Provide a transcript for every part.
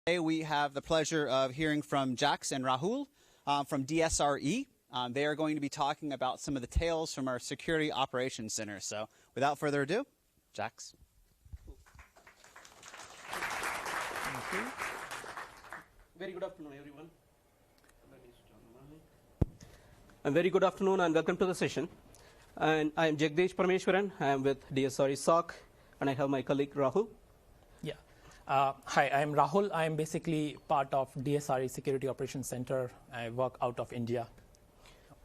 Today we have the pleasure of hearing from Jax and Rahul from DSRE. They are going to be talking about some of the tales from our Security Operations Center. So without further ado, Jax. Thank you. Very good afternoon, everyone. Very good afternoon and welcome to the session. And I am Jagdish Parameshwaran. I am with DSRE SOC, and I have my colleague Rahul. Yeah. Hi, I am Rahul. I am basically part of DSRE Security Operations Center. I work out of India.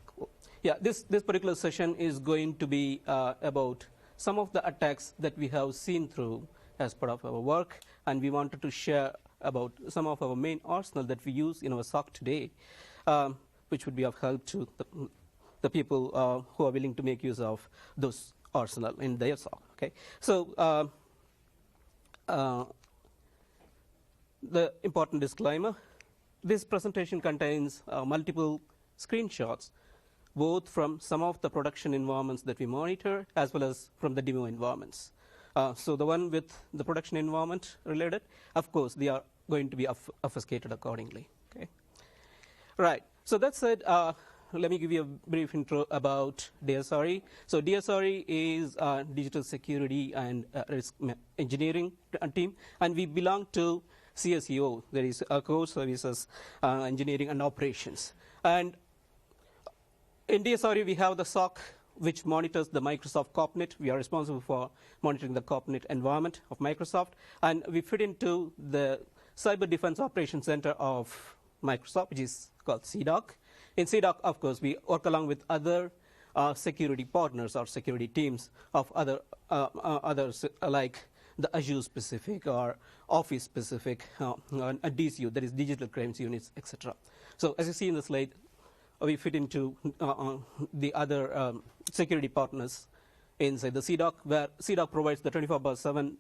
Cool. Yeah, this particular session is going to be about some of the attacks that we have seen through as part of our work, and we wanted to share about some of our main arsenal that we use in our SOC today, which would be of help to the people who are willing to make use of those arsenal in their SOC. Okay, so the important disclaimer: this presentation contains multiple screenshots, both from some of the production environments that we monitor, as well as from the demo environments. So the one with the production environment related, of course, they are going to be obfuscated accordingly. Okay, right. So that said, let me give you a brief intro about DSRE. So DSRE is a digital security and risk engineering team, and we belong to CSEO, that is Core Services Engineering and Operations. And in DSRE, we have the SOC, which monitors the Microsoft COPNET. We are responsible for monitoring the COPNET environment of Microsoft, and we fit into the Cyber Defense Operations Center of Microsoft, which is called CDOC. In CDOC, of course, we work along with other security partners or security teams of others like the Azure specific or Office specific, a DCU, that is Digital Crimes Units, etc. So as you see in the slide, we fit into the other security partners inside the CDOC, where CDOC provides the 24/7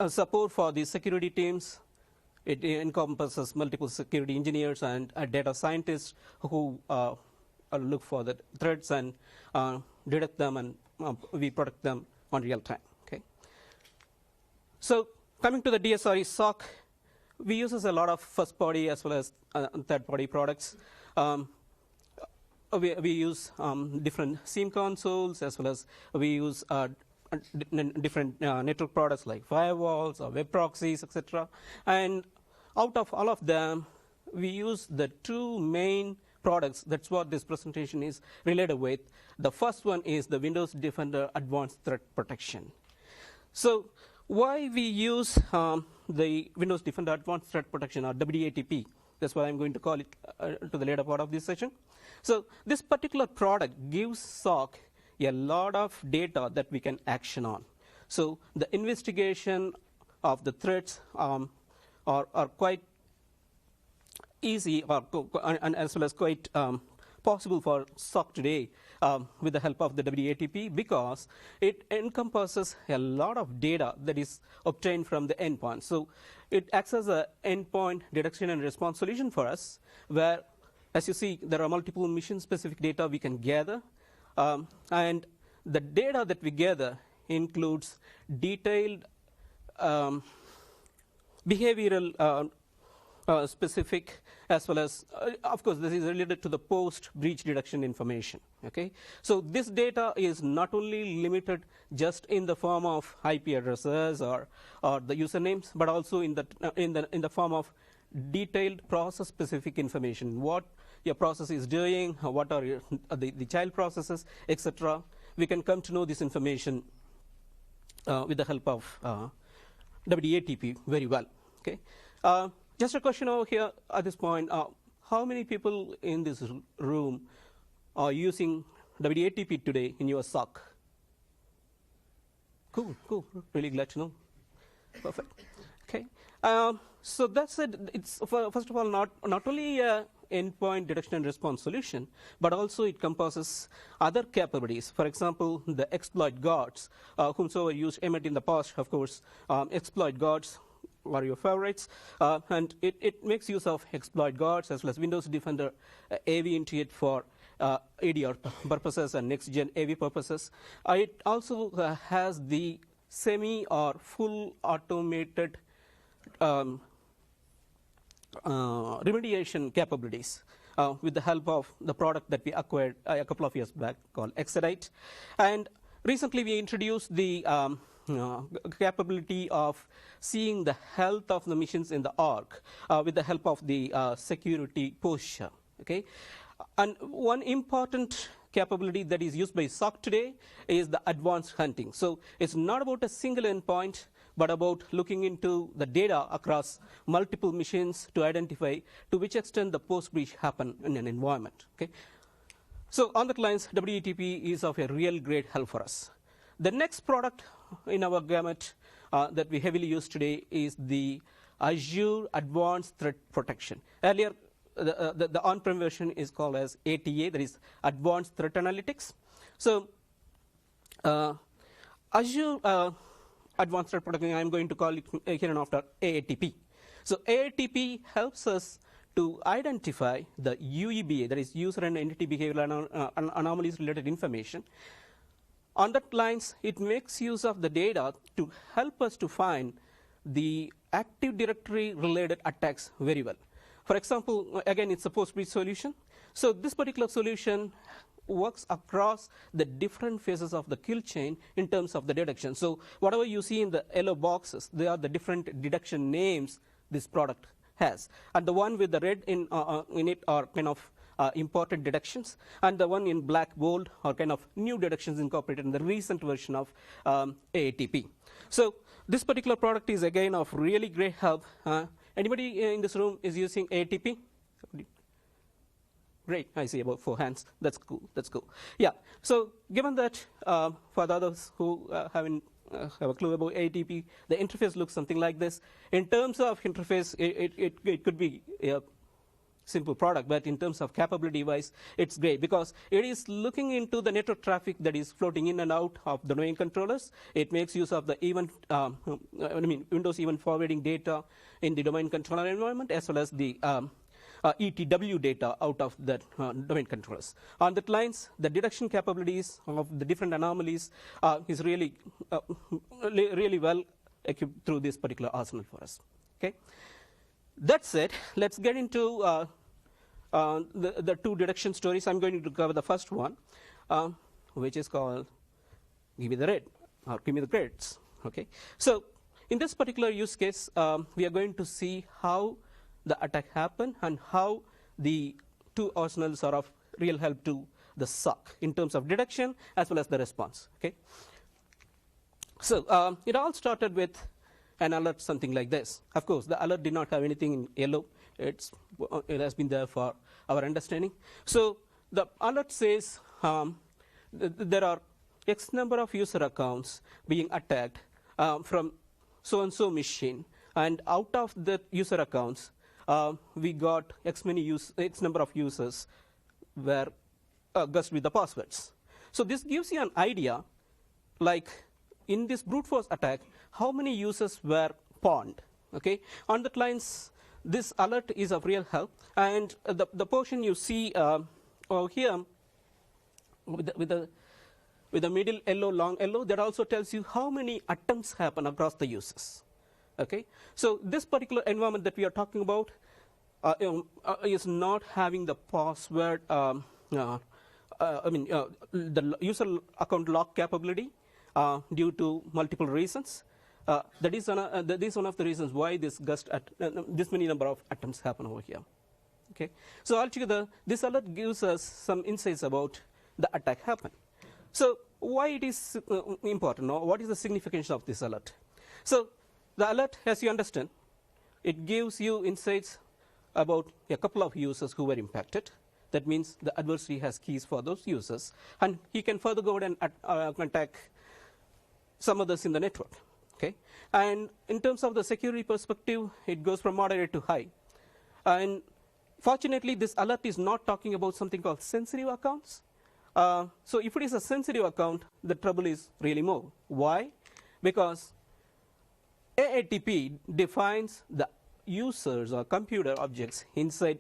support for the security teams. It encompasses multiple security engineers and data scientists who look for the threats and detect them, and we protect them on real time. Okay. So coming to the DSRE SOC, we use a lot of first-party as well as third-party products. We use different SIEM consoles, as well as we use different network products like firewalls or web proxies, etc. And out of all of them, we use the two main products. That's what this presentation is related with. The first one is the Windows Defender Advanced Threat Protection. So why we use the Windows Defender Advanced Threat Protection, or WDATP? That's what I'm going to call it to the later part of this session. So this particular product gives SOC a lot of data that we can action on. So the investigation of the threats are quite easy, and as well as quite possible for SOC today with the help of the WDATP, because it encompasses a lot of data that is obtained from the endpoint. So it acts as an endpoint detection and response solution for us, where, as you see, there are multiple mission-specific data we can gather. And the data that we gather includes detailed behavioral specific, as well as, of course, this is related to the post-breach detection information. Okay, so this data is not only limited just in the form of IP addresses or the usernames, but also in the form of detailed process-specific information. What your process is doing, what are the child processes, etc. We can come to know this information with the help of WDATP very well. Okay. Just a question over here at this point: how many people in this room are using WDATP today in your SOC? Cool. Really glad to know. Perfect. Okay. So that's it. It's first of all not only a endpoint detection and response solution, but also it encompasses other capabilities. For example, the exploit guards, whomsoever used Emmet in the past, of course, exploit guards are your favorites, and it makes use of exploit guards as well as Windows Defender AV into it for ADR purposes and next-gen AV purposes. It also has the semi or full automated remediation capabilities with the help of the product that we acquired a couple of years back called Exadite. And recently we introduced the capability of seeing the health of the machines in the org with the help of the security posture. Okay? And one important capability that is used by SOC today is the advanced hunting. So it's not about a single endpoint, but about looking into the data across multiple machines to identify to which extent the post-breach happened in an environment. Okay? So on that lines, WETP is of a real great help for us. The next product in our gamut that we heavily use today is the Azure Advanced Threat Protection. Earlier, the on-prem version is called as ATA, that is Advanced Threat Analytics. So Azure Advanced Threat Protection, I'm going to call it here and after AATP. So AATP helps us to identify the UEBA, that is user and entity behavioral anomalies related information. On that lines, it makes use of the data to help us to find the Active Directory related attacks very well. For example, again, it's a post-breach solution. So this particular solution works across the different phases of the kill chain in terms of the detection. So whatever you see in the yellow boxes, they are the different detection names this product has. And the one with the red in it are kind of imported detections, and the one in black bold are kind of new detections incorporated in the recent version of AATP. So this particular product is again of really great help. Anybody in this room is using AATP? Great, I see about 4 hands. That's cool. That's cool. Yeah. So given that for the others who haven't have a clue about AATP, the interface looks something like this. In terms of interface, it could be a simple product, but in terms of capability wise, it's great because it is looking into the network traffic that is floating in and out of the domain controllers. It makes use of the Windows event forwarding data in the domain controller environment, as well as the ETW data out of the domain controllers. On that lines, the detection capabilities of the different anomalies is really well equipped through this particular arsenal for us. Okay. That said, let's get into the 2 detection stories. I'm going to cover the first one, which is called "Give me the red" or "Give me the grades." Okay. So in this particular use case, we are going to see how the attack happened and how the 2 arsenals are of real help to the SOC in terms of detection as well as the response. Okay. So it all started with an alert something like this. Of course, the alert did not have anything in yellow. It has been there for our understanding. So the alert says there are X number of user accounts being attacked from so-and-so machine, and out of the user accounts, we got X number of users were guessed with the passwords. So this gives you an idea, like in this brute force attack, how many users were pawned. Okay, on that lines, this alert is of real help, and the portion you see over here with the middle yellow, long yellow, that also tells you how many attempts happen across the users. Okay, so this particular environment that we are talking about is not having the password. The user account lock capability due to multiple reasons. That is one of the reasons why this many number of attempts happen over here. Okay, so altogether, this alert gives us some insights about the attack happen. So why it is important, or what is the significance of this alert? So the alert, as you understand, it gives you insights about a couple of users who were impacted. That means the adversary has keys for those users, and he can further go ahead and attack some others in the network. Okay, and in terms of the security perspective, it goes from moderate to high. And fortunately, this alert is not talking about something called sensitive accounts. So if it is a sensitive account, the trouble is really more. Why? Because AATP defines the users or computer objects inside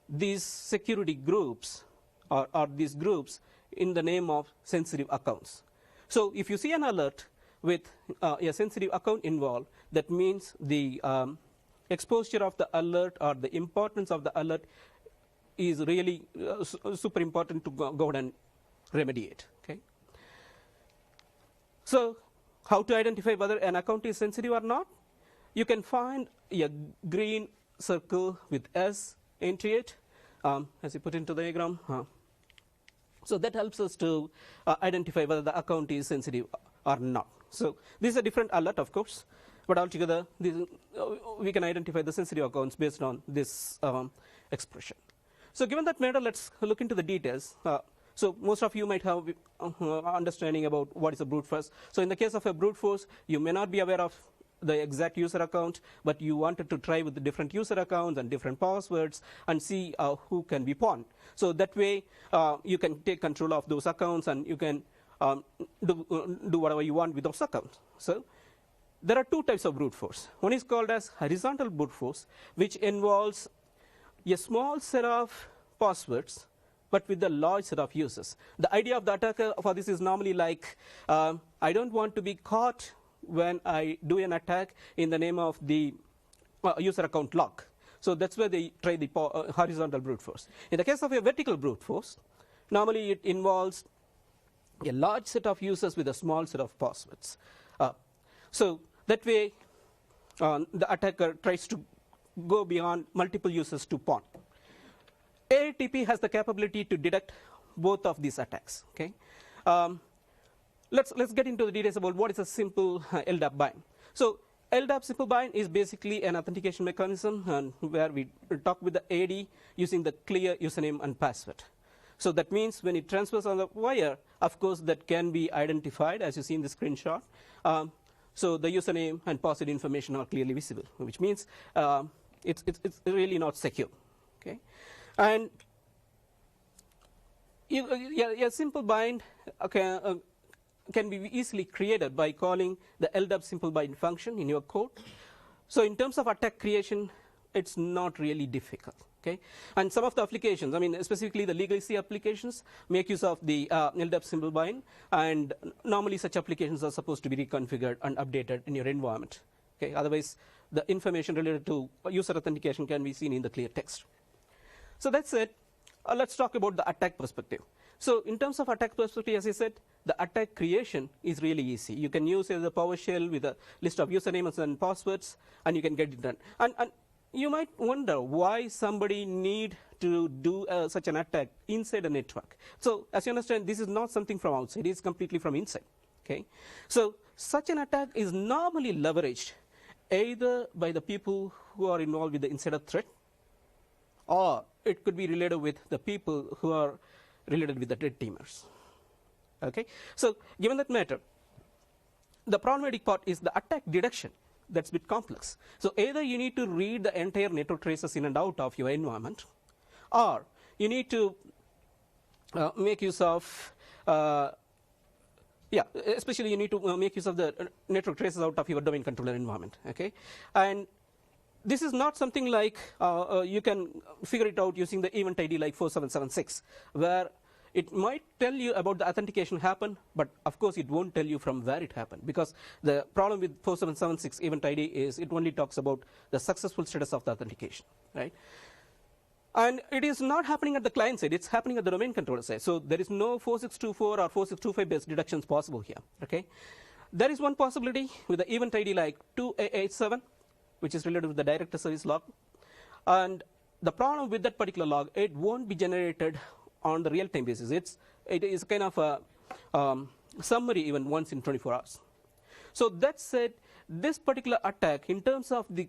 these security groups or these groups in the name of sensitive accounts. So if you see an alert with a sensitive account involved, that means the exposure of the alert or the importance of the alert is really super important to go ahead and remediate. Okay. So how to identify whether an account is sensitive or not? You can find a green circle with S into it, as you put into the diagram. So that helps us to identify whether the account is sensitive or not. So this is a different alert, of course, but altogether we can identify the sensitive accounts based on this expression. So given that matter, let's look into the details. So most of you might have understanding about what is a brute force. So in the case of a brute force, you may not be aware of the exact user account, but you wanted to try with the different user accounts and different passwords and see who can be pawned. So that way you can take control of those accounts and you can do whatever you want with those accounts. So there are two types of brute force. One is called as horizontal brute force, which involves a small set of passwords but with a large set of users. The idea of the attacker for this is normally like, I don't want to be caught when I do an attack in the name of the user account lock. So that's where they try the horizontal brute force. In the case of a vertical brute force, normally it involves a large set of users with a small set of passwords. So that way the attacker tries to go beyond multiple users to pawn. AATP has the capability to detect both of these attacks. Okay, let's get into the details about what is a simple LDAP bind. So LDAP simple bind is basically an authentication mechanism and where we talk with the AD using the clear username and password. So that means when it transfers on the wire, of course, that can be identified as you see in the screenshot. So the username and password information are clearly visible, which means it's really not secure. Okay. And a simple bind can be easily created by calling the LDAP simple bind function in your code. So in terms of attack creation, it's not really difficult. Okay, and some of the applications, I mean specifically the legacy applications, make use of the LDAP simple bind, and normally such applications are supposed to be reconfigured and updated in your environment. Okay, otherwise the information related to user authentication can be seen in the clear text. So that's it. Let's talk about the attack perspective. So in terms of attack perspective, as I said, the attack creation is really easy. You can use a PowerShell with a list of usernames and passwords, and you can get it done. And you might wonder why somebody need to do such an attack inside a network. So as you understand, this is not something from outside. It is completely from inside. Okay? So such an attack is normally leveraged either by the people who are involved with the insider threat, or it could be related with the people who are related with the red teamers. Okay? So given that matter, the problematic part is the attack detection. That's a bit complex. So either you need to read the entire network traces in and out of your environment, or you need to make use of especially you need to make use of the network traces out of your domain controller environment. Okay, and this is not something like you can figure it out using the event ID like 4776, where it might tell you about the authentication happened, but of course it won't tell you from where it happened, because the problem with 4776 event ID is it only talks about the successful status of the authentication, right? And it is not happening at the client side, it's happening at the domain controller side. So there is no 4624 or 4625 based deductions possible here. Okay, there is one possibility with the event ID like 2887, which is related with the director service log, and the problem with that particular log, it won't be generated on the real-time basis. It is kind of a summary even once in 24 hours. So that said, this particular attack, in terms of the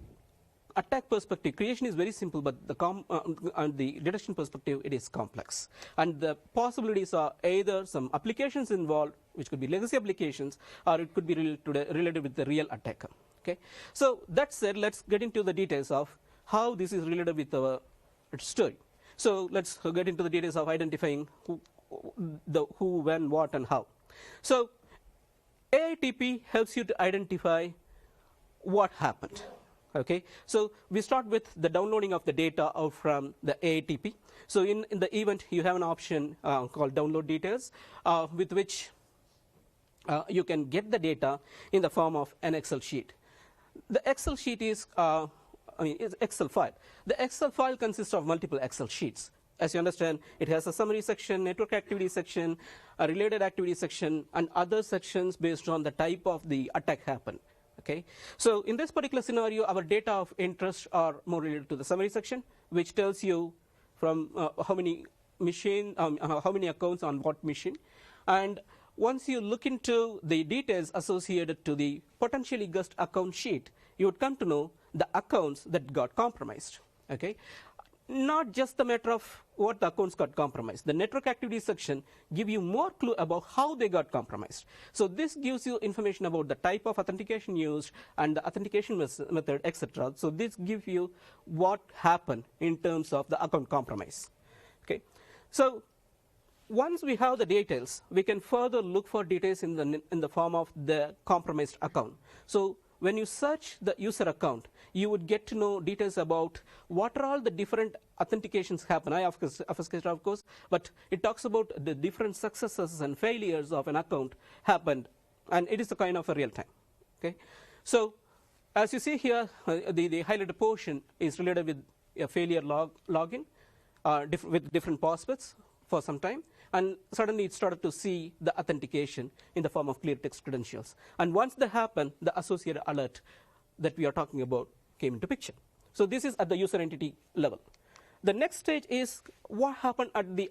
attack perspective, creation is very simple, but on the detection perspective, it is complex. And the possibilities are either some applications involved, which could be legacy applications, or it could be related with the real attacker. Okay. So that said, let's get into the details of how this is related with our story. So let's get into the details of identifying who, when, what, and how. So AATP helps you to identify what happened. Okay, so we start with the downloading of the data out from the AATP. So in the event, you have an option called download details, with which you can get the data in the form of an Excel sheet. The Excel sheet is, it's Excel file. The Excel file consists of multiple Excel sheets. As you understand, it has a summary section, network activity section, a related activity section, and other sections based on the type of the attack happened. Okay, so in this particular scenario, our data of interest are more related to the summary section, which tells you from how many accounts on what machine, and once you look into the details associated to the potentially gust account sheet, you would come to know the accounts that got compromised. Okay, not just the matter of what the accounts got compromised. The network activity section give you more clue about how they got compromised. So this gives you information about the type of authentication used and the authentication method, etc. So this gives you what happened in terms of the account compromise. Okay, so once we have the details, we can further look for details in the form of the compromised account. So when you search the user account, you would get to know details about what are all the different authentications happen. I obfuscated, of course, but it talks about the different successes and failures of an account happened, and it is a kind of a real time. Okay, so as you see here, the highlighted portion is related with a failure login with different passwords for some time, and suddenly it started to see the authentication in the form of clear text credentials. And once that happened, the associated alert that we are talking about came into picture. So this is at the user entity level. The next stage is what happened at the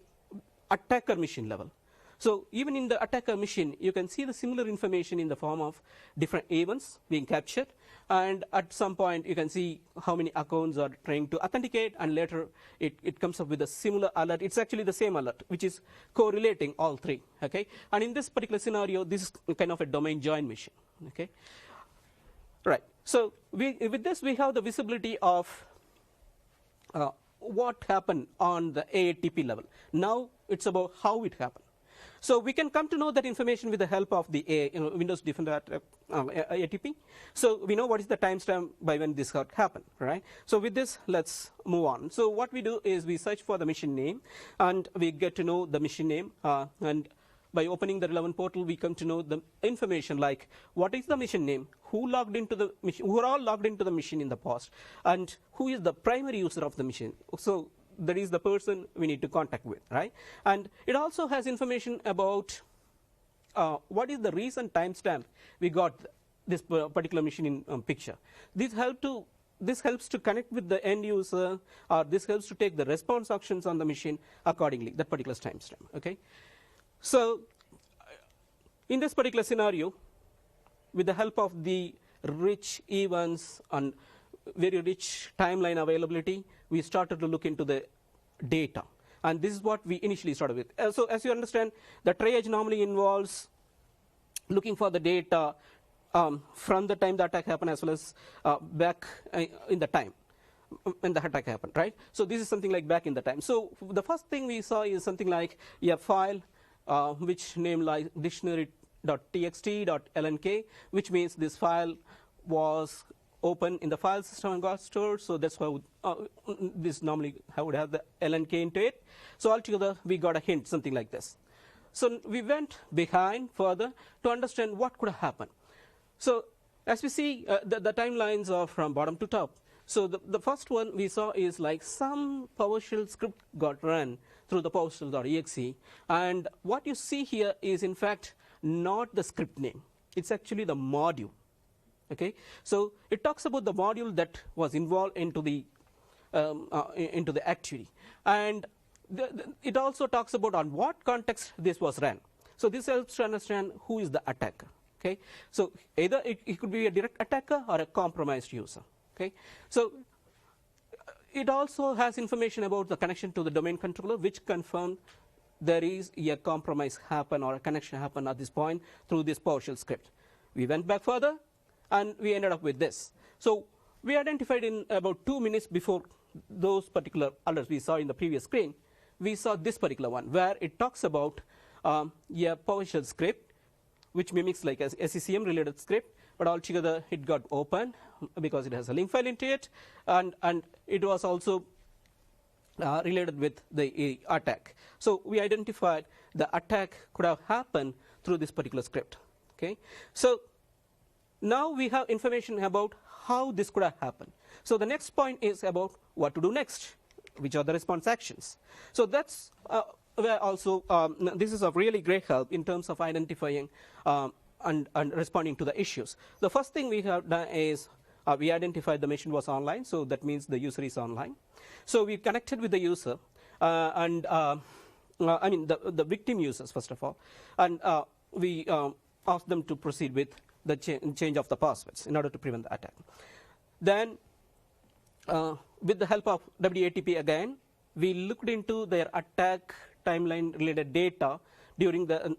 attacker machine level. So even in the attacker machine, you can see the similar information in the form of different events being captured, and at some point you can see how many accounts are trying to authenticate, and later it comes up with a similar alert. It's actually the same alert, which is correlating all three. Okay, and in this particular scenario, this is kind of a domain join machine. Okay, right. So with this we have the visibility of what happened on the AATP level. Now it's about how it happened. So we can come to know that information with the help of the Windows Defender ATP. So we know what is the timestamp by when this happened, right? So with this, let's move on. So what we do is we search for the machine name, and we get to know the machine name. And by opening the relevant portal, we come to know the information like what is the machine name, who logged into the machine, who are all logged into the machine in the past, and who is the primary user of the machine. So that is the person we need to contact with, right? And it also has information about what is the recent timestamp we got this particular machine in picture. This helps to connect with the end user, or this helps to take the response actions on the machine accordingly, that particular timestamp. Okay, so in this particular scenario, with the help of the rich events and very rich timeline availability, we started to look into the data. And this is what we initially started with. So as you understand, the triage normally involves looking for the data from the time the attack happened, as well as back in the time when the attack happened, right? So this is something like back in the time. So the first thing we saw is something like a file which named like dictionary.txt.lnk, which means this file was open in the file system and got stored. So that's why this normally would have the LNK into it. So altogether, we got a hint, something like this. So we went behind further to understand what could have happened. So as we see, the timelines are from bottom to top. So the first one we saw is like some PowerShell script got run through the PowerShell.exe. And what you see here is, in fact, not the script name. It's actually the module. Okay, so it talks about the module that was involved into the activity, and it also talks about on what context this was ran. So this helps to understand who is the attacker. Okay, so either it could be a direct attacker or a compromised user. Okay, so it also has information about the connection to the domain controller, which confirmed there is a compromise happen or a connection happen at this point through this PowerShell script. We went back further, and we ended up with this. So we identified in about 2 minutes before those particular alerts we saw in the previous screen, we saw this particular one where it talks about a PowerShell script, which mimics like a SCCM related script, but altogether it got open because it has a link file into it, and it was also related with the attack. So we identified the attack could have happened through this particular script. Okay, so now we have information about how this could have happened. So the next point is about what to do next, which are the response actions. So that's where also this is of really great help in terms of identifying and responding to the issues. The first thing we have done is we identified the machine was online, so that means the user is online. So we connected with the user and I mean the victim users first of all, and we asked them to proceed with the change of the passwords in order to prevent the attack. Then with the help of WATP again, we looked into their attack timeline related data during the,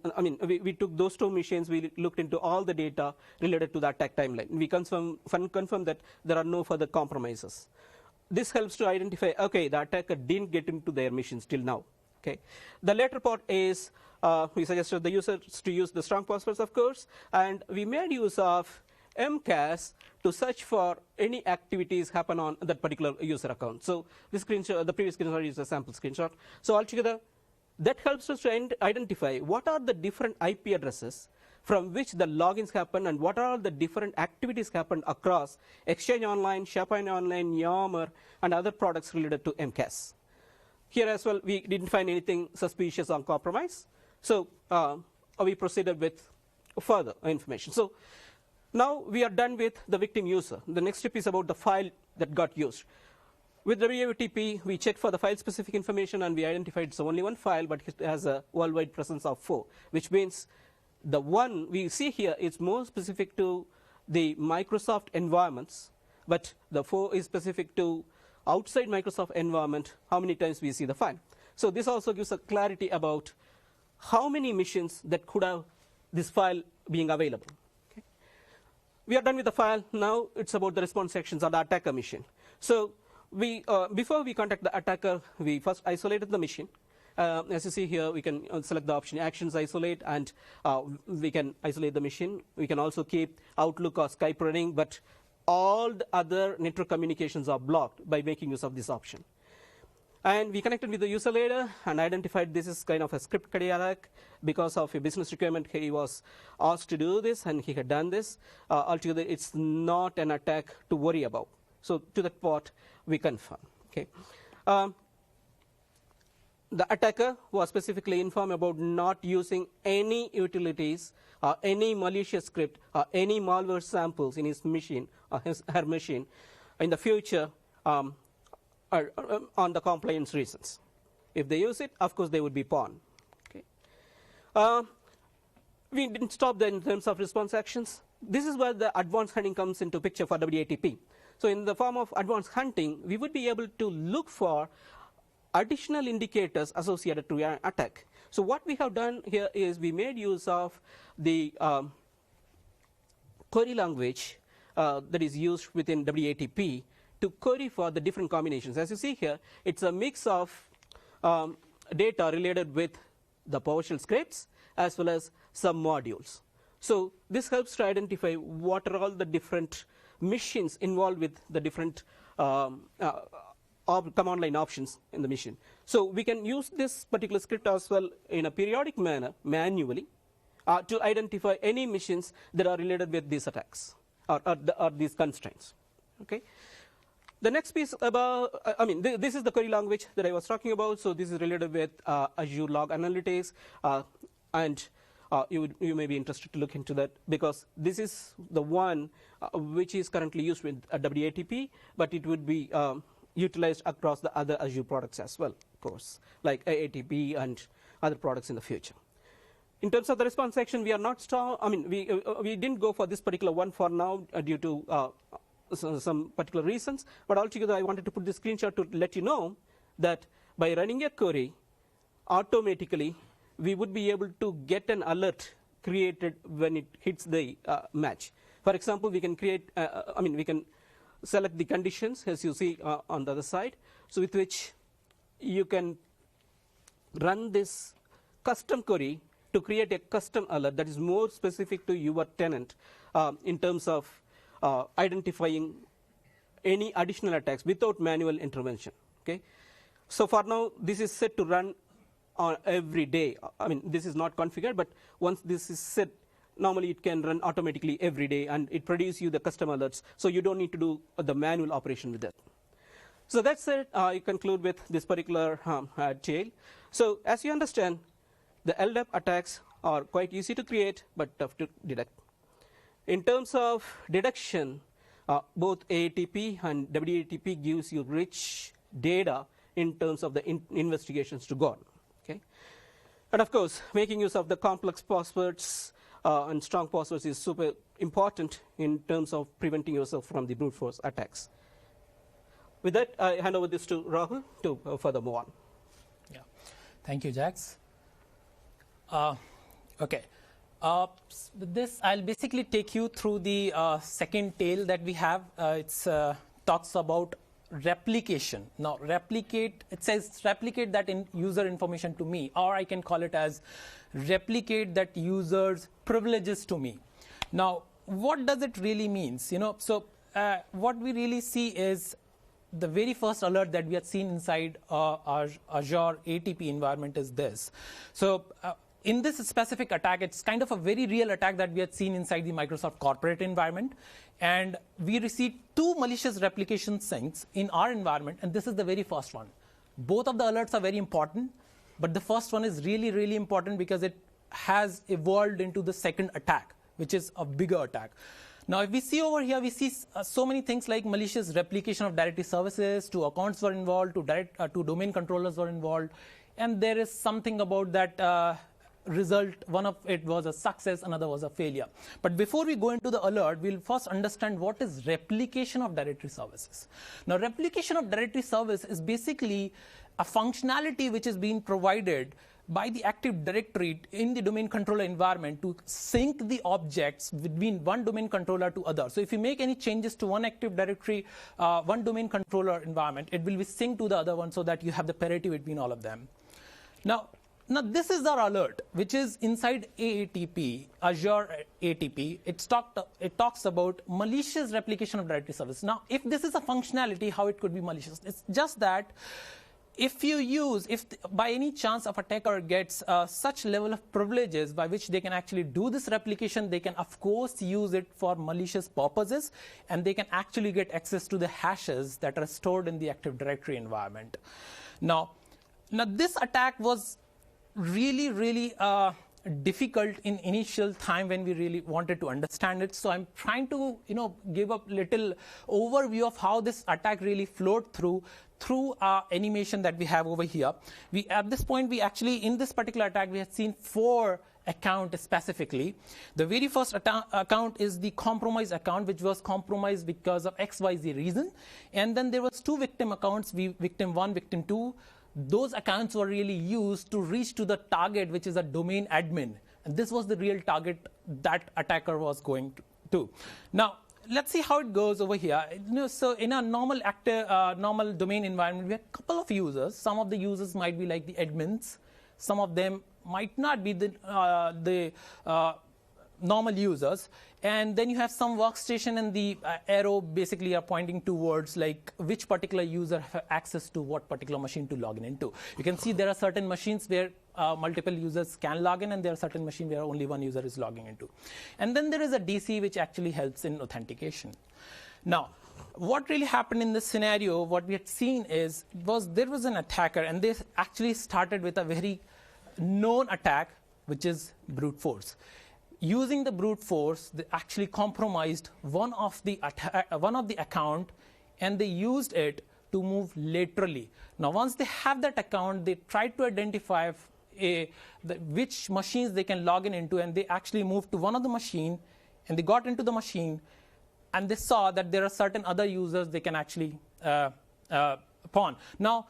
we took those two machines, we looked into all the data related to the attack timeline. We confirmed that there are no further compromises. This helps to identify, okay, the attacker didn't get into their machines till now. Okay. The later part is we suggested the users to use the strong passwords, of course, and we made use of MCAS to search for any activities happen on that particular user account. So this screenshot, the previous screenshot is a sample screenshot. So altogether, that helps us to identify what are the different IP addresses from which the logins happen and what are the different activities happen across Exchange Online, SharePoint Online, Yammer, and other products related to MCAS. Here as well, we didn't find anything suspicious or compromise. So we proceeded with further information. So now we are done with the victim user. The next step is about the file that got used. With WATP, we checked for the file-specific information, and we identified it's only one file, but it has a worldwide presence of 4, which means the one we see here is more specific to the Microsoft environments, but the 4 is specific to outside Microsoft environment, how many times we see the file. So this also gives a clarity about how many machines that could have this file being available. Okay. We are done with the file. Now it's about the response sections on the attacker machine. So we, before we contact the attacker, we first isolated the machine. As you see here, we can select the option actions isolate, and we can isolate the machine. We can also keep Outlook or Skype running, but all the other network communications are blocked by making use of this option. And we connected with the user later and identified this is kind of a script cardiac. Because of a business requirement, he was asked to do this, and he had done this. Altogether, it's not an attack to worry about. So to that part, we confirm. Okay. The attacker was specifically informed about not using any utilities or any malicious script or any malware samples in his machine or her machine in the future on the compliance reasons. If they use it, of course, they would be pawned. Okay. We didn't stop there in terms of response actions. This is where the advanced hunting comes into picture for WATP. So in the form of advanced hunting, we would be able to look for additional indicators associated to an attack. So what we have done here is we made use of the query language that is used within WATP to query for the different combinations. As you see here, it's a mix of data related with the PowerShell scripts as well as some modules. So this helps to identify what are all the different machines involved with the different command line options in the machine. So we can use this particular script as well in a periodic manner manually to identify any machines that are related with these attacks or these constraints. Okay. The next piece about, this is the query language that I was talking about. So this is related with Azure Log Analytics, and you may be interested to look into that because this is the one which is currently used with WATP, but it would be utilized across the other Azure products as well, of course, like AATP and other products in the future. In terms of the response section, we are not we didn't go for this particular one for now due to some particular reasons, but altogether I wanted to put this screenshot to let you know that by running a query, automatically we would be able to get an alert created when it hits the match. For example, we can create, we can select the conditions as you see on the other side, so with which you can run this custom query to create a custom alert that is more specific to your tenant in terms of identifying any additional attacks without manual intervention. Okay, so for now this is set to run on every day. This is not configured, but once this is set, normally it can run automatically every day, and it produces you the custom alerts, so you don't need to do the manual operation with it. So that's it. You conclude with this particular tale. So as you understand, the LDAP attacks are quite easy to create but tough to detect. In terms of detection, both AATP and WATP gives you rich data in terms of the investigations to go on. Okay? And of course, making use of the complex passwords and strong passwords is super important in terms of preventing yourself from the brute force attacks. With that, I hand over this to Rahul to further move on. Yeah, thank you, Jax. Okay. With this, I'll basically take you through the second tale that we have. It talks about replication. Now, it says replicate that user information to me, or I can call it as replicate that user's privileges to me. Now, what does it really mean? So what we really see is the very first alert that we had seen inside our Azure ATP environment is this. So in this specific attack, it's kind of a very real attack that we had seen inside the Microsoft corporate environment. And we received 2 malicious replication syncs in our environment, and this is the very first one. Both of the alerts are very important, but the first one is really, really important because it has evolved into the second attack, which is a bigger attack. Now, if we see over here, we see so many things like malicious replication of directory services, 2 accounts were involved, 2 domain controllers were involved, and there is something about that result. One of it was a success, another was a failure. But before we go into the alert, we'll first understand what is replication of directory services. Now, replication of directory service is basically a functionality which is being provided by the Active Directory in the domain controller environment to sync the objects between one domain controller to other. So if you make any changes to one Active Directory, one domain controller environment, it will be synced to the other one so that you have the parity between all of them. Now this is our alert, which is inside AATP, Azure ATP. It talks about malicious replication of directory service. Now, if this is a functionality, how it could be malicious? It's just that if by any chance an attacker gets such level of privileges by which they can actually do this replication, they can of course use it for malicious purposes, and they can actually get access to the hashes that are stored in the Active Directory environment. Now this attack was really difficult in initial time when we really wanted to understand it. So I'm trying to give a little overview of how this attack really flowed through our animation that we have over here. At this point, in this particular attack, we had seen 4 accounts specifically. The very first account is the compromised account, which was compromised because of XYZ reason. And then there was 2 victim accounts, victim 1, victim 2. Those accounts were really used to reach to the target, which is a domain admin. And this was the real target that attacker was going to. Now, let's see how it goes over here. So in a normal domain environment, we have a couple of users. Some of the users might be like the admins. Some of them might not be the normal users. And then you have some workstation, and the arrow basically are pointing towards like which particular user have access to what particular machine to log in into. You can see there are certain machines where multiple users can log in, and there are certain machines where only one user is logging into. And then there is a DC which actually helps in authentication. Now, what really happened in this scenario, what we had seen there was an attacker, and they actually started with a very known attack, which is brute force. Using the brute force, they actually compromised one of the account, and they used it to move laterally. Now, once they have that account, they tried to identify which machines they can log in into, and they actually moved to one of the machine, and they got into the machine, and they saw that there are certain other users they can actually pawn. Now,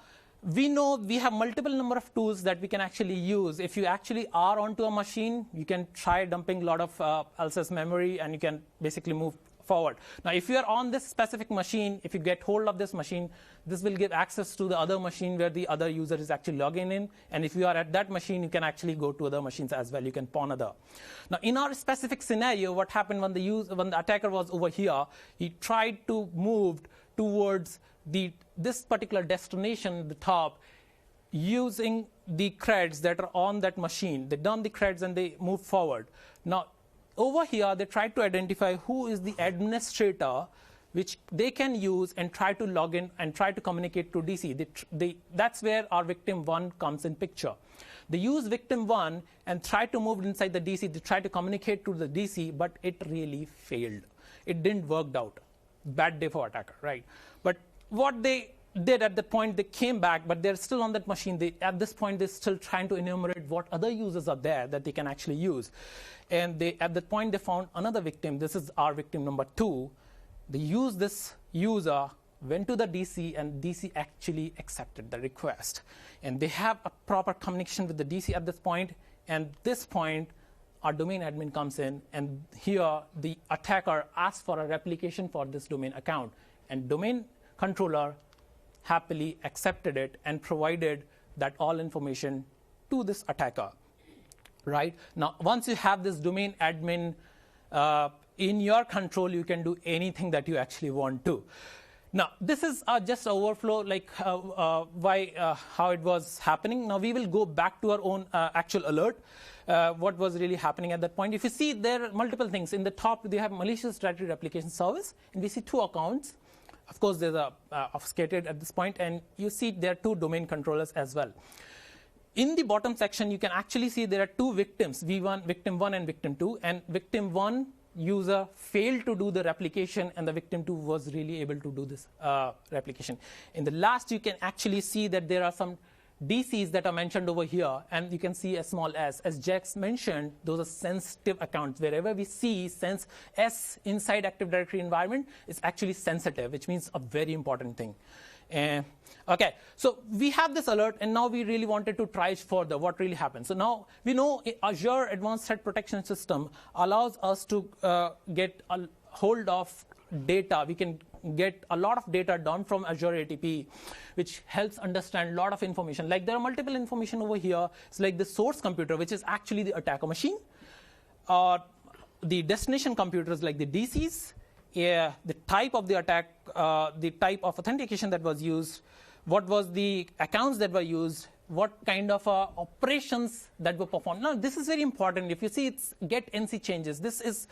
we know we have multiple number of tools that we can actually use. If you actually are onto a machine, you can try dumping a lot of LSS memory, and you can basically move forward. Now, if you are on this specific machine, if you get hold of this machine, this will give access to the other machine where the other user is actually logging in. And if you are at that machine, you can actually go to other machines as well. You can pawn other. Now, in our specific scenario, what happened when the attacker was over here, he tried to move towards this particular destination at the top using the creds that are on that machine. They dump the creds and they move forward. Now, over here, they tried to identify who is the administrator which they can use and try to log in and try to communicate to DC. That's where our victim 1 comes in picture. They use victim 1 and try to move inside the DC. They try to communicate to the DC, but it really failed. It didn't work out. Bad day for attacker, right? But what they did at the point, they came back, but they're still on that machine. At this point, they're still trying to enumerate what other users are there that they can actually use. And at that point, they found another victim. This is our victim number 2. They used this user, went to the DC, and DC actually accepted the request. And they have a proper communication with the DC at this point. And this point, our domain admin comes in, and here the attacker asks for a replication for this domain account. And domain controller happily accepted it and provided that all information to this attacker. Right? Now, once you have this domain admin in your control, you can do anything that you actually want to. Now, this is just overflow, like how it was happening. Now, we will go back to our own actual alert, what was really happening at that point. If you see, there are multiple things. In the top, they have malicious directory replication service, and we see 2 accounts. Of course, there's obfuscated at this point, and you see there are 2 domain controllers as well. In the bottom section, you can actually see there are 2 victims, victim 1 and victim 2, and victim 1 user failed to do the replication, and the victim 2 was really able to do this replication. In the last, you can actually see that there are some DCs that are mentioned over here, and you can see a small s. As Jax mentioned, those are sensitive accounts. Wherever we see sense S inside Active Directory environment, it's actually sensitive, which means a very important thing. Okay, so we have this alert, and now we really wanted to try further what really happened. So now we know Azure Advanced Threat Protection System allows us to get a hold of data. We can get a lot of data down from Azure ATP, which helps understand a lot of information. Like there are multiple information over here. It's like the source computer, which is actually the attacker machine, or the destination computers like the DCs, the type of the attack, the type of authentication that was used, what was the accounts that were used, what kind of operations that were performed. Now, this is very important. If you see, it's get NC changes. This is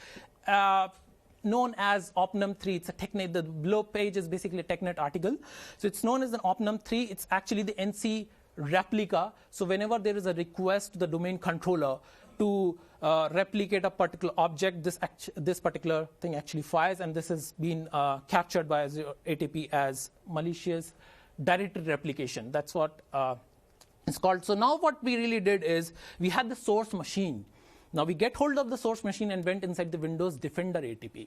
known as opnum 3. It's a TechNet. The below page is basically a TechNet article. So it's known as an opnum 3. It's actually the NC replica. So whenever there is a request to the domain controller to replicate a particular object, this particular thing actually fires, and this has been captured by Azure ATP as malicious directed replication. That's what it's called. So now what we really did is we had the source machine. Now we get hold of the source machine and went inside the Windows Defender ATP.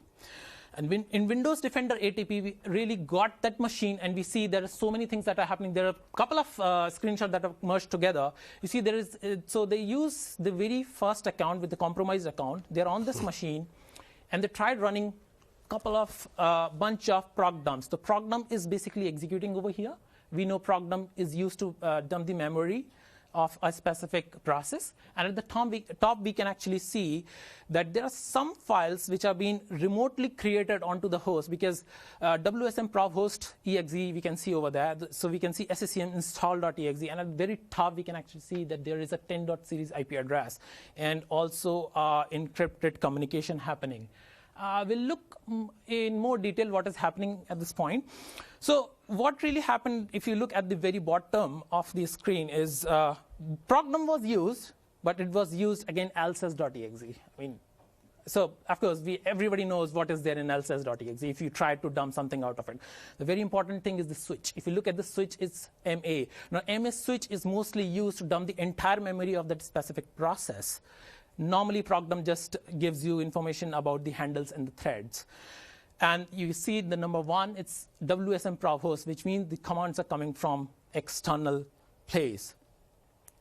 And in Windows Defender ATP, we really got that machine, and we see there are so many things that are happening. There are a couple of screenshots that are merged together. You see there is, so they use the very first account with the compromised account. They're on this machine, and they tried running couple of bunch of proc dumps. The proc dump is basically executing over here. We know proc dump is used to dump the memory of a specific process. And at the top, we can actually see that there are some files which are being remotely created onto the host, because WSM prov host exe we can see over there. So we can see SCCM install.exe, and at the very top we can actually see that there is a 10.series IP address and also encrypted communication happening. We'll look in more detail what is happening at this point. So what really happened, if you look at the very bottom of the screen, is prognum was used, but it was used again lss.exe. I mean, so of course everybody knows what is there in lss.exe if you try to dump something out of it. The very important thing is the switch. If you look at the switch, it's MA. Now MA switch is mostly used to dump the entire memory of that specific process. Normally, prognum just gives you information about the handles and the threads. And you see the number 1, it's WSM prov host, which means the commands are coming from external place.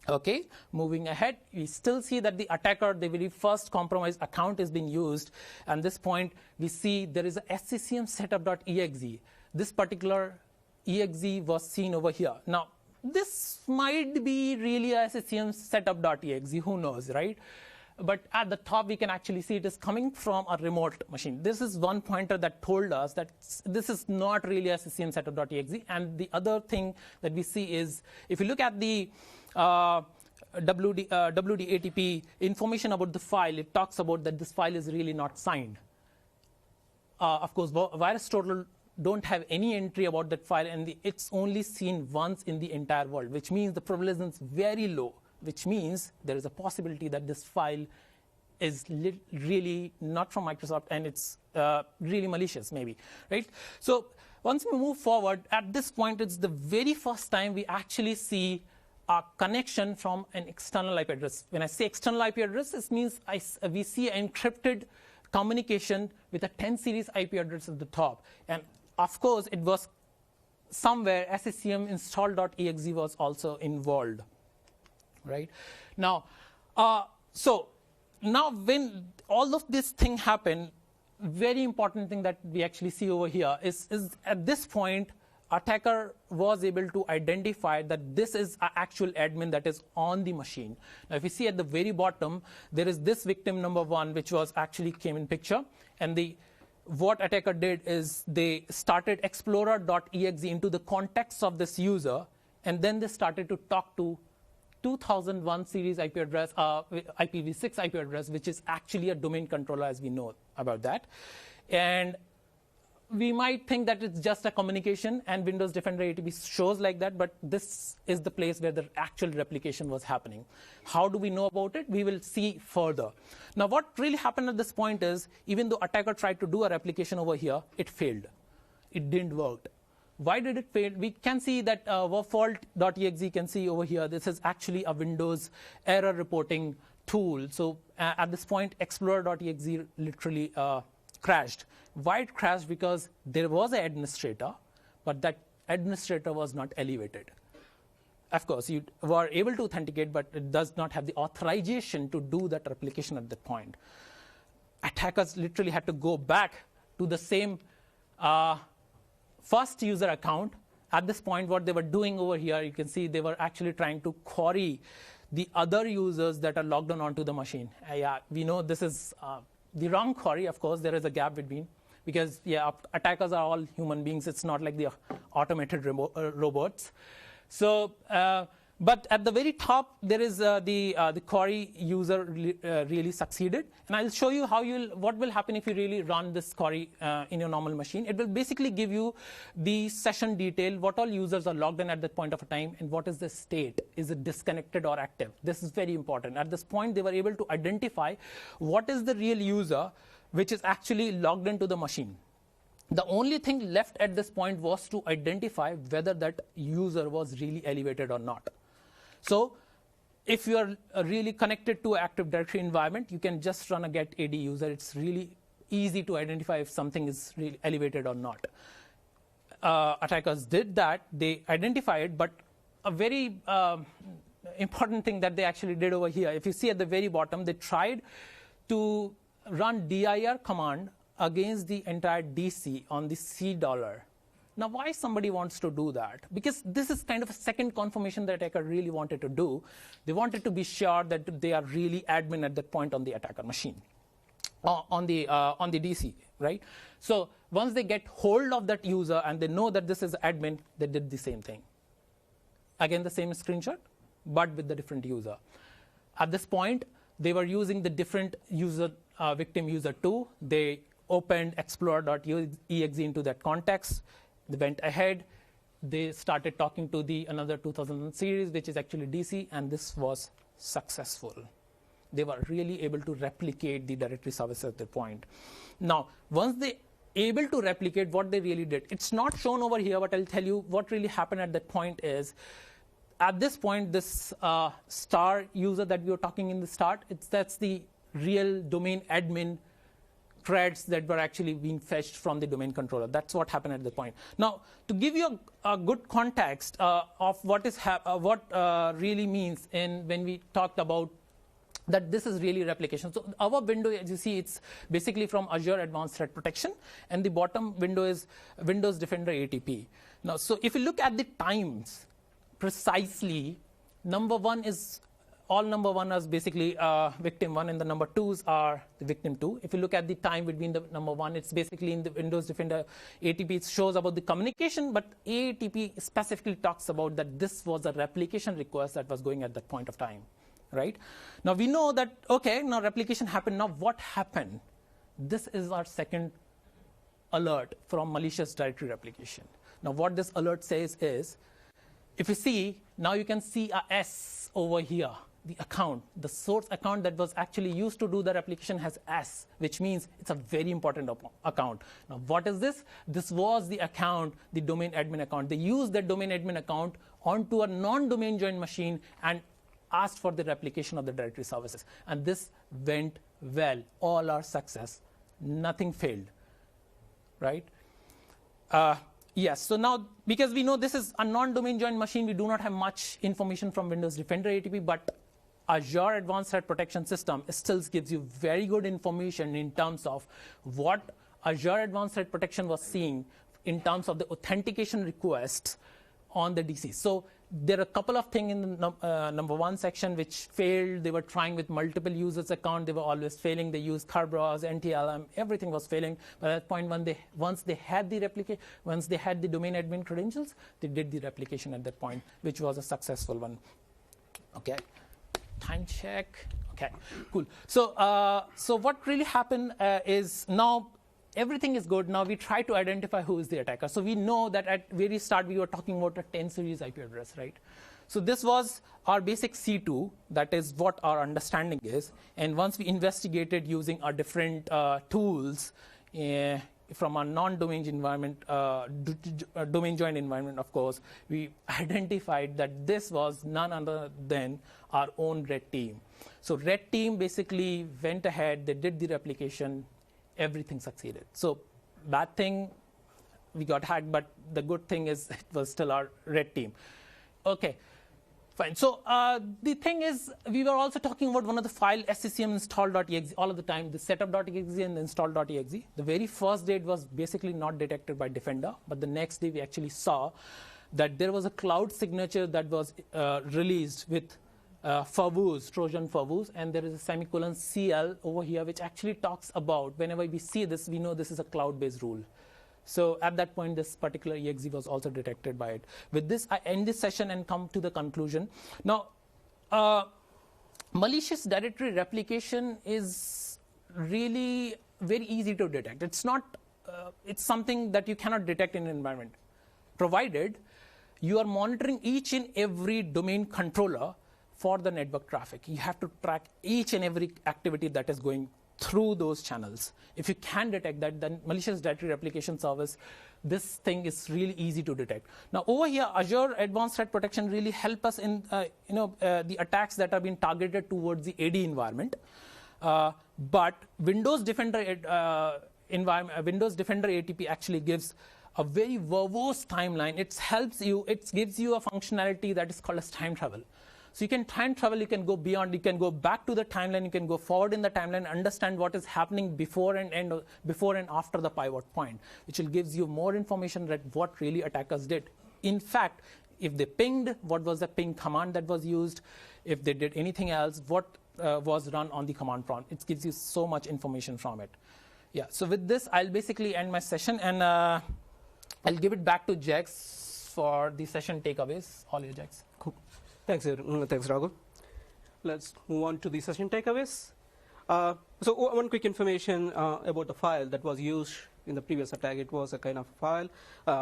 Okay, moving ahead, we still see that the attacker, the very first compromised account is being used. And at this point, we see there is a SCCM setup.exe. This particular exe was seen over here. Now, this might be really a SCCM setup.exe, who knows, right? But at the top, we can actually see it is coming from a remote machine. This is one pointer that told us that this is not really a SCCM setup.exe. And the other thing that we see is, if you look at the WDATP information about the file, it talks about that this file is really not signed. Of course, VirusTotal don't have any entry about that file, and it's only seen once in the entire world, which means the prevalence is very low, which means there is a possibility that this file is really not from Microsoft, and it's really malicious, maybe, right? So once we move forward, at this point, it's the very first time we actually see a connection from an external IP address. When I say external IP address, this means we see an encrypted communication with a 10 series IP address at the top. And of course, it was somewhere SCCM install.exe was also involved, right? Now, so now when all of this thing happened, very important thing that we actually see over here is at this point, attacker was able to identify that this is an actual admin that is on the machine. Now, if you see at the very bottom, there is this victim number 1, which was actually came in picture. And what attacker did is they started explorer.exe into the context of this user, and then they started to talk to 2001 series IP address, IPv6 IP address, which is actually a domain controller, as we know about that. And we might think that it's just a communication, and Windows Defender ATP shows like that, but this is the place where the actual replication was happening. How do we know about it? We will see further. Now, what really happened at this point is, even though attacker tried to do a replication over here, it failed. It didn't work. Why did it fail? We can see that fault.exe, you can see over here, this is actually a Windows error reporting tool. So at this point, explorer.exe literally crashed. Why it crashed? Because there was an administrator, but that administrator was not elevated. Of course, you were able to authenticate, but it does not have the authorization to do that replication at that point. Attackers literally had to go back to the same first user account. At this point, what they were doing over here, you can see they were actually trying to query the other users that are logged on onto the machine. Yeah, we know this is the wrong query. Of course, there is a gap between, because attackers are all human beings. It's not like the automated robots. So, but at the very top, there is the query user really succeeded. And I'll show you what will happen if you really run this query in your normal machine. It will basically give you the session detail, what all users are logged in at that point of time, and what is the state. Is it disconnected or active? This is very important. At this point, they were able to identify what is the real user which is actually logged into the machine. The only thing left at this point was to identify whether that user was really elevated or not. So if you are really connected to an Active Directory environment, you can just run a get AD user. It's really easy to identify if something is really elevated or not. Attackers did that. They identified, but a very important thing that they actually did over here, if you see at the very bottom, they tried to run dir command against the entire DC on the C dollar. Now, why somebody wants to do that? Because this is kind of a second confirmation that attacker really wanted to do. They wanted to be sure that they are really admin at that point on the attacker machine, on the DC, right? So once they get hold of that user and they know that this is admin, they did the same thing. Again, the same screenshot, but with the different user. At this point, they were using the different user, victim user 2. They opened explorer.exe into that context. They went ahead. They started talking to another 2000 series, which is actually DC, and this was successful. They were really able to replicate the directory service at that point. Now, once they able to replicate what they really did, it's not shown over here, but I'll tell you what really happened at that point is, at this point, this star user that we were talking in the start, that's the real domain admin threads that were actually being fetched from the domain controller. That's what happened at the point. Now, to give you a good context of what really means when we talked about that this is really replication. So our window, as you see, it's basically from Azure Advanced Threat Protection, and the bottom window is Windows Defender ATP. Now, so if you look at the times precisely, number one is basically victim 1, and the number 2s are the victim 2. If you look at the time between the number 1, it's basically in the Windows Defender ATP. It shows about the communication, but ATP specifically talks about that this was a replication request that was going at that point of time. right? Now we know that, okay, now replication happened. Now what happened? This is our second alert from malicious directory replication. Now what this alert says is, if you see, now you can see a S over here. The account, the source account that was actually used to do the replication has S, which means it's a very important account. Now, what is this? This was the account, the domain admin account. They used that domain admin account onto a non-domain joined machine and asked for the replication of the directory services. And this went well. All our success. Nothing failed, right? Yes, so now, because we know this is a non-domain joined machine, we do not have much information from Windows Defender ATP, but Azure Advanced Threat Protection System still gives you very good information in terms of what Azure Advanced Threat Protection was seeing in terms of the authentication requests on the DC. So there are a couple of things in the number one section which failed. They were trying with multiple users account. They were always failing. They used Kerberos, NTLM, everything was failing. But at that point, once they had the domain admin credentials, they did the replication at that point, which was a successful one. Okay. Time check. Okay, cool. So, so what really happened is now everything is good. Now we try to identify who is the attacker. So we know that at very start we were talking about a 10 series IP address, right? So this was our basic C2. That is what our understanding is. And once we investigated using our different tools from a non-domain environment, domain joined environment, of course, we identified that this was none other than our own red team. So red team basically went ahead, they did the replication, everything succeeded. So bad thing, we got hacked, but the good thing is it was still our red team. Okay, fine. So the thing is, we were also talking about one of the file sccm install.exe all of the time, the setup.exe and the install.exe. The very first day it was basically not detected by Defender, but the next day we actually saw that there was a cloud signature that was released with Favuz, Trojan Favuz, and there is a semicolon CL over here, which actually talks about, whenever we see this, we know this is a cloud-based rule. So at that point, this particular exe was also detected by it. With this, I end this session and come to the conclusion. Now, malicious directory replication is really very easy to detect. It's not, it's something that you cannot detect in an environment, provided you are monitoring each and every domain controller for the network traffic. You have to track each and every activity that is going through those channels. If you can detect that, then malicious directory replication service, this thing is really easy to detect. Now over here, Azure Advanced Threat Protection really help us in the attacks that are being targeted towards the AD environment. But Windows Defender ATP actually gives a very verbose timeline. It helps you. It gives you a functionality that is called as time travel. So you can time travel, you can go beyond, you can go back to the timeline, you can go forward in the timeline, understand what is happening before and after the pivot point, which will gives you more information that what really attackers did. In fact, if they pinged, what was the ping command that was used? If they did anything else, what was run on the command prompt? It gives you so much information from it. Yeah, so with this, I'll basically end my session, and I'll give it back to Jax for the session takeaways. All you, Jax. Cool. Thanks, Raghu. Let's move on to the session takeaways. So one quick information about the file that was used in the previous attack. It was a kind of file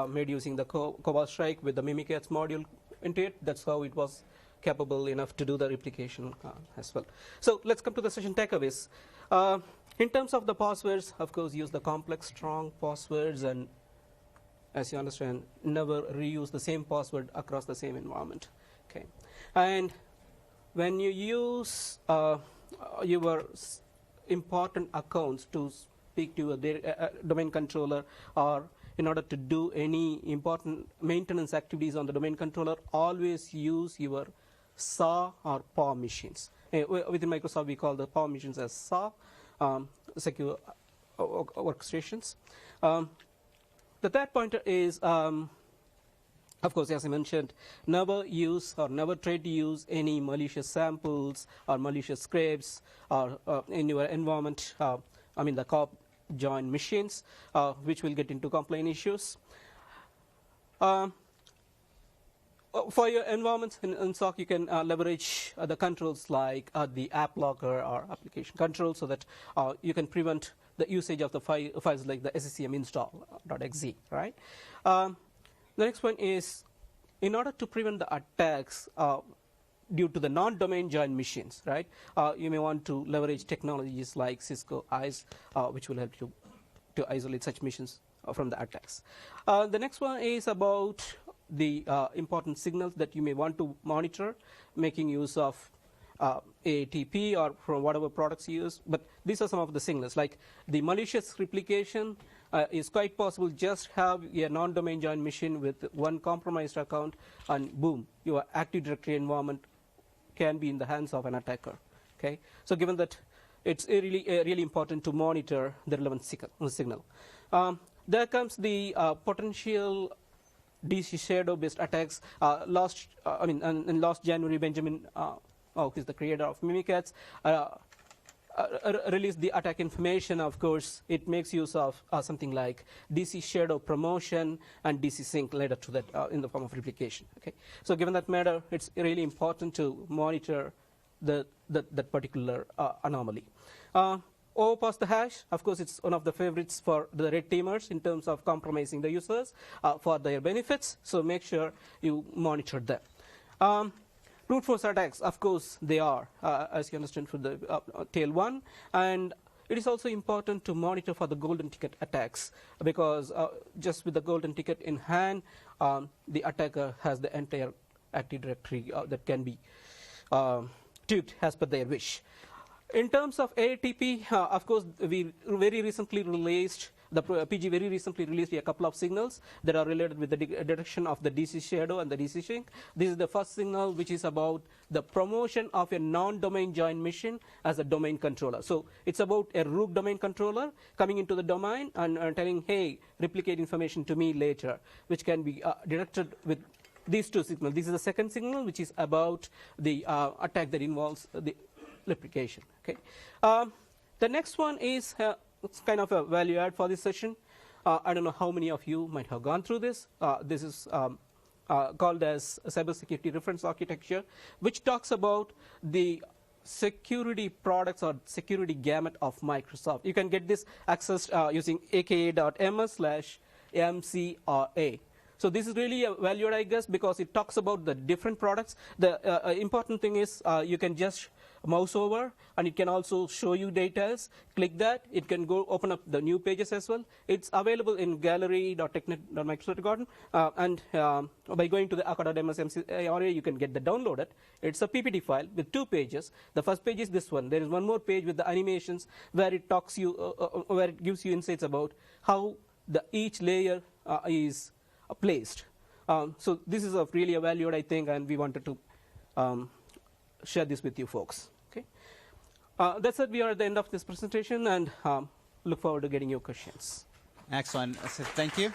made using the Cobalt Strike with the Mimikatz module into it. That's how it was capable enough to do the replication as well. So let's come to the session takeaways. In terms of the passwords, of course, use the complex, strong passwords, and as you understand, never reuse the same password across the same environment. Okay. And when you use your important accounts to speak to a domain controller, or in order to do any important maintenance activities on the domain controller, always use your SA or PAW machines. Within Microsoft, we call the PAW machines as SA, secure workstations. The third pointer is, of course, as I mentioned, never use or never try to use any malicious samples or malicious scripts or in your environment, the COP join machines, which will get into complaint issues. For your environments in SOC, you can leverage the controls like the app locker or application control, so that you can prevent the usage of the files like the SCCM install.exe, right? The next one is, in order to prevent the attacks due to the non-domain joined machines, right? You may want to leverage technologies like Cisco ISE, which will help you to isolate such machines from the attacks. The next one is about the important signals that you may want to monitor, making use of AATP or from whatever products you use. But these are some of the signals, like the malicious replication is quite possible. Just have a non-domain joined machine with one compromised account, and boom, your Active Directory environment can be in the hands of an attacker. Okay, so given that, it's really important to monitor the relevant signal. There comes the potential DC shadow-based attacks. In last January, Benjamin, who's the creator of Mimikatz, released the attack information. Of course, it makes use of something like DC shadow promotion and DC sync later to that in the form of replication. Okay, so given that matter, it's really important to monitor that particular anomaly. Overpass the hash, of course, it's one of the favorites for the red teamers in terms of compromising the users for their benefits, so make sure you monitor them. Brute force attacks, of course, they are, as you understand, for the tail one, and it is also important to monitor for the golden ticket attacks, because just with the golden ticket in hand, the attacker has the entire Active Directory that can be tweaked as per their wish. In terms of AATP, of course, we very recently released, the PG very recently released a couple of signals that are related with the detection of the DC shadow and the DC sync. This is the first signal, which is about the promotion of a non-domain joined machine as a domain controller. So it's about a root domain controller coming into the domain and telling, hey, replicate information to me later, which can be detected with these two signals. This is the second signal, which is about the attack that involves the replication. Okay. The next one is it's kind of a value add for this session. I don't know how many of you might have gone through this. This is called as cybersecurity reference architecture, which talks about the security products or security gamut of Microsoft. You can get this accessed using aka.ms/MCRA. So this is really a value add, I guess, because it talks about the different products. The important thing is you can just mouse over, and it can also show you details. Click that. It can go open up the new pages as well. It's available in gallery.technet.microsoft.com, and by going to the aka.ms/MCRA, you can get the downloaded. It's a PPT file with 2 pages. The first page is this one. There is one more page with the animations where it talks you, where it gives you insights about how each layer is placed. So this is really a value add, I think, and we wanted to share this with you folks. Okay, that's it. We are at the end of this presentation, and look forward to getting your questions. Excellent. Thank you.